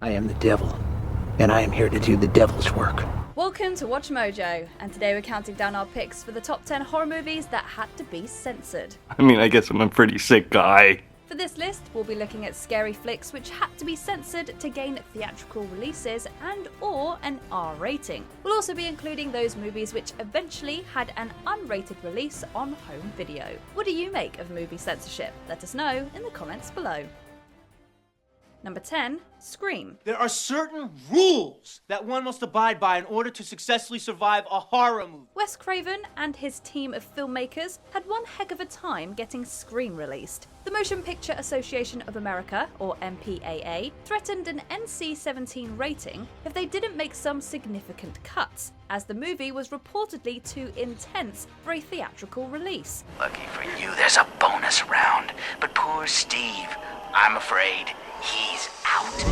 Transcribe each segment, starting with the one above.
I am the devil, and I am here to do the devil's work. Welcome to Watch Mojo, and today we're counting down our picks for the top 10 horror movies that had to be censored. I mean, I guess I'm a pretty sick guy. For this list, we'll be looking at scary flicks which had to be censored to gain theatrical releases and/or an R rating. We'll also be including those movies which eventually had an unrated release on home video. What do you make of movie censorship? Let us know in the comments below. Number 10, Scream. There are certain rules that one must abide by in order to successfully survive a horror movie. Wes Craven and his team of filmmakers had one heck of a time getting Scream released. The Motion Picture Association of America, or MPAA, threatened an NC-17 rating if they didn't make some significant cuts, as the movie was reportedly too intense for a theatrical release. Lucky for you, there's a bonus round, but poor Steve, I'm afraid he's out.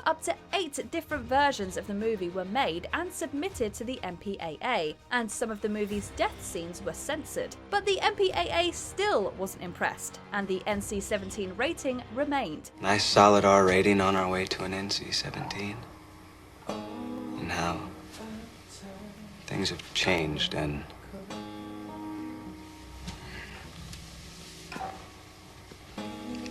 Up to 8 different versions of the movie were made and submitted to the MPAA, and some of the movie's death scenes were censored. But the MPAA still wasn't impressed, and the NC-17 rating remained. Nice solid R rating on our way to an NC-17. And now, things have changed, and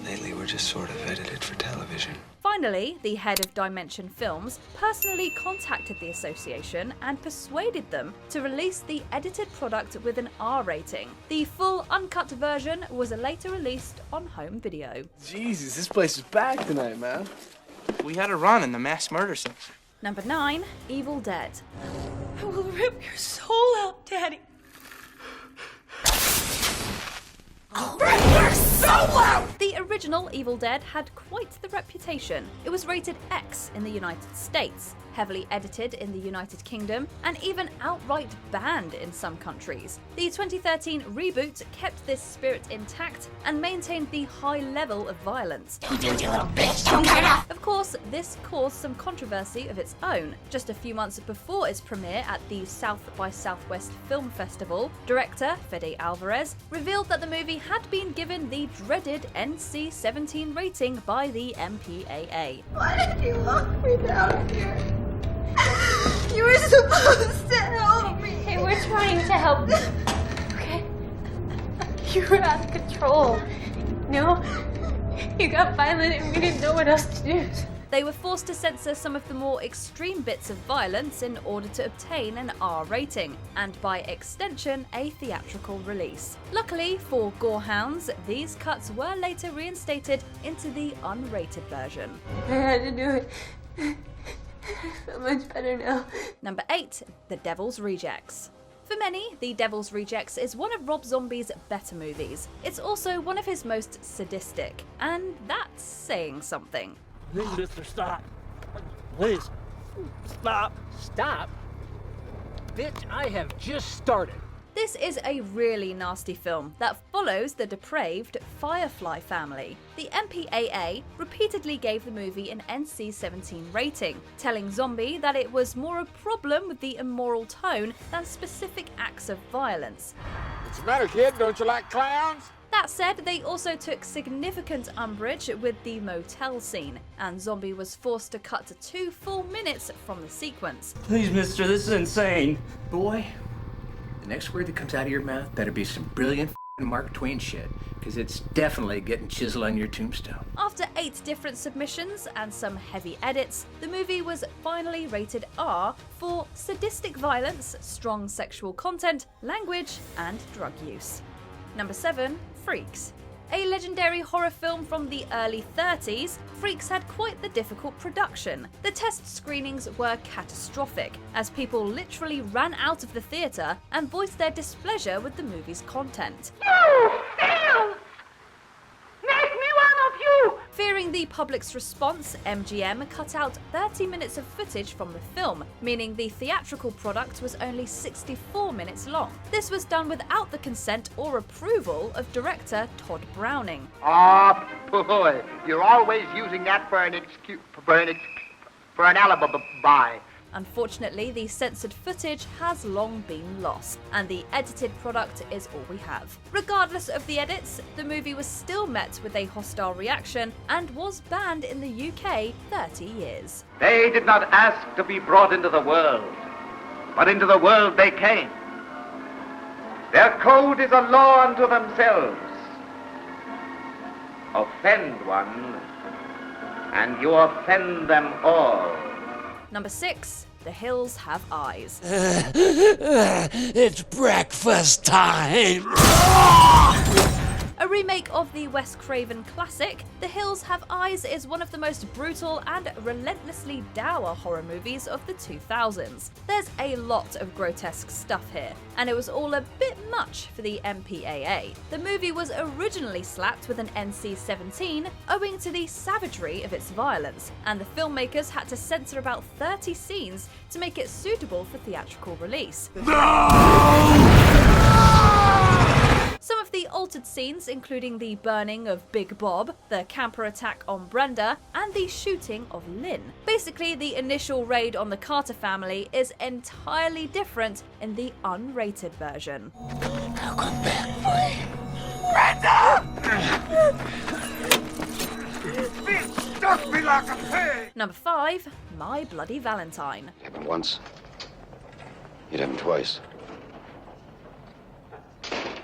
lately we're just sort of edited for television. Finally, the head of Dimension Films personally contacted the association and persuaded them to release the edited product with an R rating. The full uncut version was later released on home video. Jesus, this place is packed tonight, man. We had a run in the mass murder scene. Number 9, Evil Dead. I will rip your soul out, Daddy. The original Evil Dead had quite the reputation. It was rated X in the United States, heavily edited in the United Kingdom, and even outright banned in some countries. The 2013 reboot kept this spirit intact and maintained the high level of violence. Don't you little bitch, don't get enough! Of course, this caused some controversy of its own. Just a few months before its premiere at the South by Southwest Film Festival, director Fede Alvarez revealed that the movie had been given the dreaded NC-17 rating by the MPAA. Why did you lock me down here? You were supposed to help me. Hey, we're trying to help. Okay? You were out of control. No? You got violent and we didn't know what else to do. They were forced to censor some of the more extreme bits of violence in order to obtain an R rating, and by extension, a theatrical release. Luckily for gorehounds, these cuts were later reinstated into the unrated version. I had to do it. I feel much better now. Number 8, The Devil's Rejects. For many, The Devil's Rejects is one of Rob Zombie's better movies. It's also one of his most sadistic, and that's saying something. Please, mister, stop. Please, stop. Stop? Bitch, I have just started. This is a really nasty film that follows the depraved Firefly family. The MPAA repeatedly gave the movie an NC-17 rating, telling Zombie that it was more a problem with the immoral tone than specific acts of violence. What's the matter, kid? Don't you like clowns? That said, they also took significant umbrage with the motel scene, and Zombie was forced to cut to 2 full minutes from the sequence. Please, mister, this is insane. Boy, the next word that comes out of your mouth better be some brilliant Mark Twain shit, because it's definitely getting chiseled on your tombstone. After 8 different submissions and some heavy edits, the movie was finally rated R for sadistic violence, strong sexual content, language, and drug use. Number 7, Freaks. A legendary horror film from the early 30s, Freaks had quite the difficult production. The test screenings were catastrophic, as people literally ran out of the theatre and voiced their displeasure with the movie's content. You failed! Make me one of you! Fearing the public's response, MGM cut out 30 minutes of footage from the film, meaning the theatrical product was only 64 minutes long. This was done without the consent or approval of director Todd Browning. Oh, boy, you're always using that for an excuse, for an alibi. Unfortunately, the censored footage has long been lost, and the edited product is all we have. Regardless of the edits, the movie was still met with a hostile reaction and was banned in the UK 30 years. They did not ask to be brought into the world, but into the world they came. Their code is a law unto themselves. Offend one, and you offend them all. Number 6. The Hills Have Eyes. It's breakfast time! A remake of the Wes Craven classic, The Hills Have Eyes is one of the most brutal and relentlessly dour horror movies of the 2000s. There's a lot of grotesque stuff here, and it was all a bit much for the MPAA. The movie was originally slapped with an NC-17 owing to the savagery of its violence, and the filmmakers had to censor about 30 scenes to make it suitable for theatrical release. Some of the altered scenes, including the burning of Big Bob, the camper attack on Brenda, and the shooting of Lynn. Basically, the initial raid on the Carter family is entirely different in the unrated version. I'll come back for you. Brenda! Bitch stuck me like a pig! Number 5. My Bloody Valentine. Happened once. It happened twice.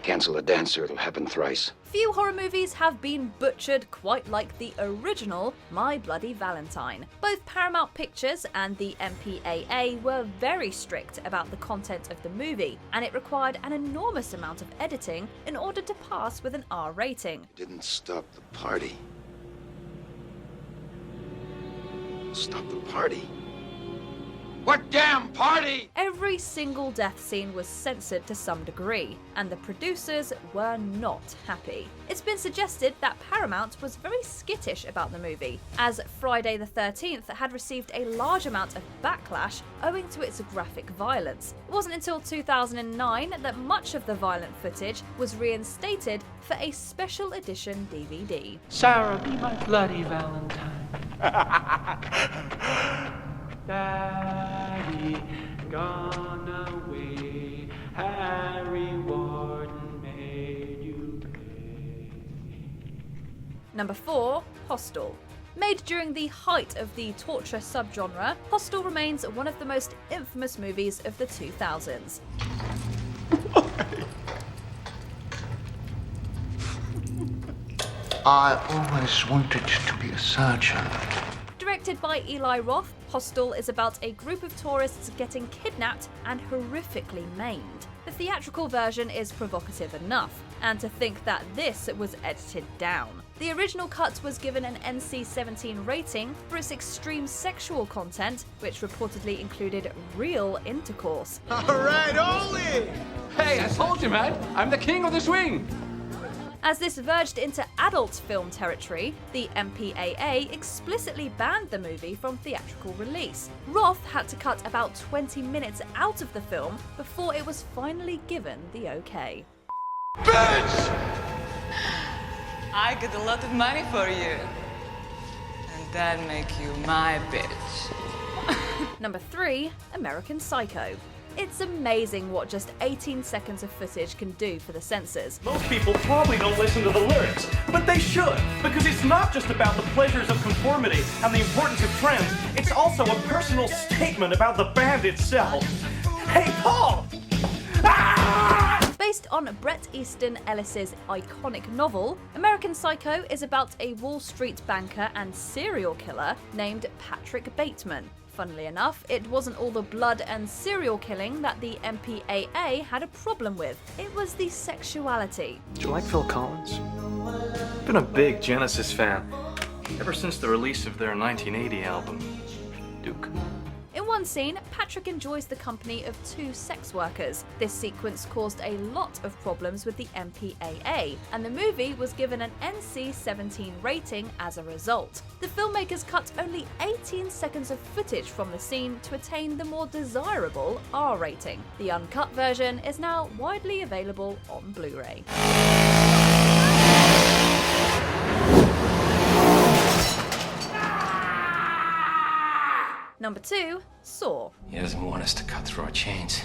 Cancel a dancer, it'll happen thrice. Few horror movies have been butchered quite like the original My Bloody Valentine. Both Paramount Pictures and the MPAA were very strict about the content of the movie, and it required an enormous amount of editing in order to pass with an R rating. Didn't stop the party. Stop the party. What damn party? Every single death scene was censored to some degree, and the producers were not happy. It's been suggested that Paramount was very skittish about the movie, as Friday the 13th had received a large amount of backlash owing to its graphic violence. It wasn't until 2009 that much of the violent footage was reinstated for a special edition DVD. Sarah, be my bloody Valentine. Daddy gone away, Harry Warden made you pay. Number 4. Hostel. Made during the height of the torture subgenre, Hostel remains one of the most infamous movies of the 2000s. I always wanted to be a surgeon. Directed by Eli Roth, Hostel is about a group of tourists getting kidnapped and horrifically maimed. The theatrical version is provocative enough, and to think that this was edited down. The original cut was given an NC-17 rating for its extreme sexual content, which reportedly included real intercourse. Alright, Oli! Hey, I told you, man! I'm the king of the swing! As this verged into adult film territory, the MPAA explicitly banned the movie from theatrical release. Roth had to cut about 20 minutes out of the film before it was finally given the okay. Bitch! I get a lot of money for you. And that make you my bitch. Number 3. American Psycho. It's amazing what just 18 seconds of footage can do for the censors. Most people probably don't listen to the lyrics, but they should, because it's not just about the pleasures of conformity and the importance of trends, it's also a personal statement about the band itself. Hey, Paul! Ah! Based on Bret Easton Ellis's iconic novel, American Psycho is about a Wall Street banker and serial killer named Patrick Bateman. Funnily enough, it wasn't all the blood and serial killing that the MPAA had a problem with. It was the sexuality. Do you like Phil Collins? I've been a big Genesis fan ever since the release of their 1980 album, Duke. In one scene, Patrick enjoys the company of 2 sex workers. This sequence caused a lot of problems with the MPAA, and the movie was given an NC-17 rating as a result. The filmmakers cut only 18 seconds of footage from the scene to attain the more desirable R rating. The uncut version is now widely available on Blu-ray. Number 2, Saw. He doesn't want us to cut through our chains.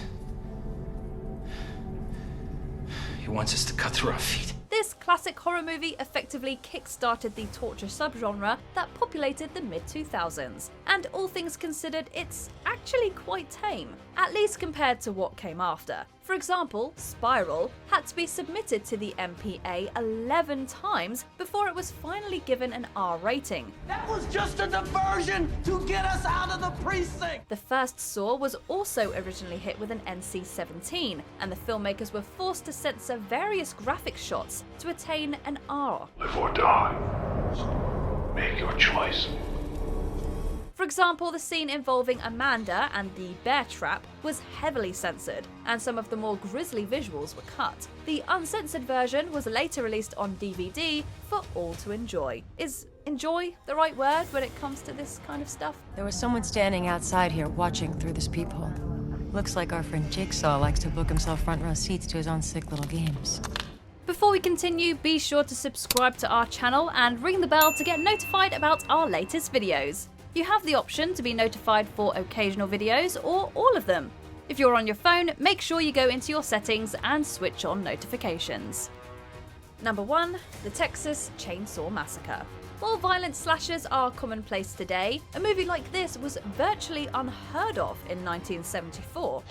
He wants us to cut through our feet. This classic horror movie effectively kick-started the torture subgenre that populated the mid-2000s. And all things considered, it's actually quite tame, at least compared to what came after. For example, Spiral had to be submitted to the MPA 11 times before it was finally given an R rating. That was just a diversion to get us out of the precinct! The first Saw was also originally hit with an NC-17, and the filmmakers were forced to censor various graphic shots to attain an R. Live or die. Make your choice. For example, the scene involving Amanda and the bear trap was heavily censored, and some of the more grisly visuals were cut. The uncensored version was later released on DVD for all to enjoy. Is enjoy the right word when it comes to this kind of stuff? There was someone standing outside here watching through this peephole. Looks like our friend Jigsaw likes to book himself front row seats to his own sick little games. Before we continue, be sure to subscribe to our channel and ring the bell to get notified about our latest videos. You have the option to be notified for occasional videos or all of them. If you're on your phone, make sure you go into your settings and switch on notifications. Number 1, the Texas Chainsaw Massacre. While violent slashers are commonplace today, a movie like this was virtually unheard of in 1974.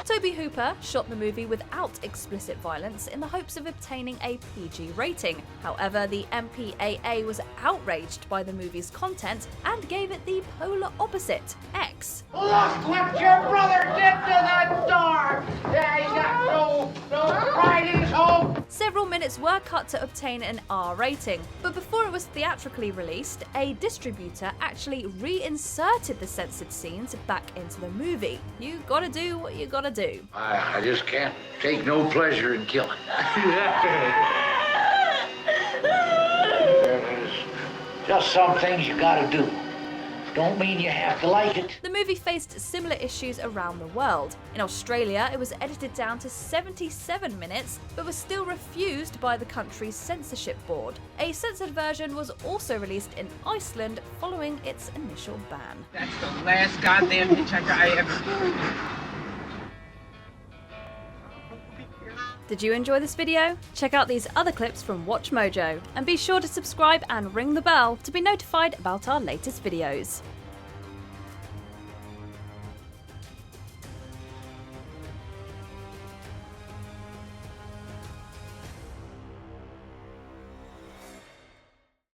Toby Hooper shot the movie without explicit violence in the hopes of obtaining a PG rating. However, the MPAA was outraged by the movie's content and gave it the polar opposite, X. Look what your brother did to that door! Yeah, he got no pride in his home! Several minutes were cut to obtain an R rating, but before it was theatrically released, a distributor actually reinserted the censored scenes back into the movie. You gotta do what you gotta do. I just can't take no pleasure in killing. There's just some things you gotta do. Don't mean you have to like it. The movie faced similar issues around the world. In Australia, it was edited down to 77 minutes, but was still refused by the country's censorship board. A censored version was also released in Iceland following its initial ban. That's the last goddamn hitchhiker I ever... Did you enjoy this video? Check out these other clips from WatchMojo, and be sure to subscribe and ring the bell to be notified about our latest videos.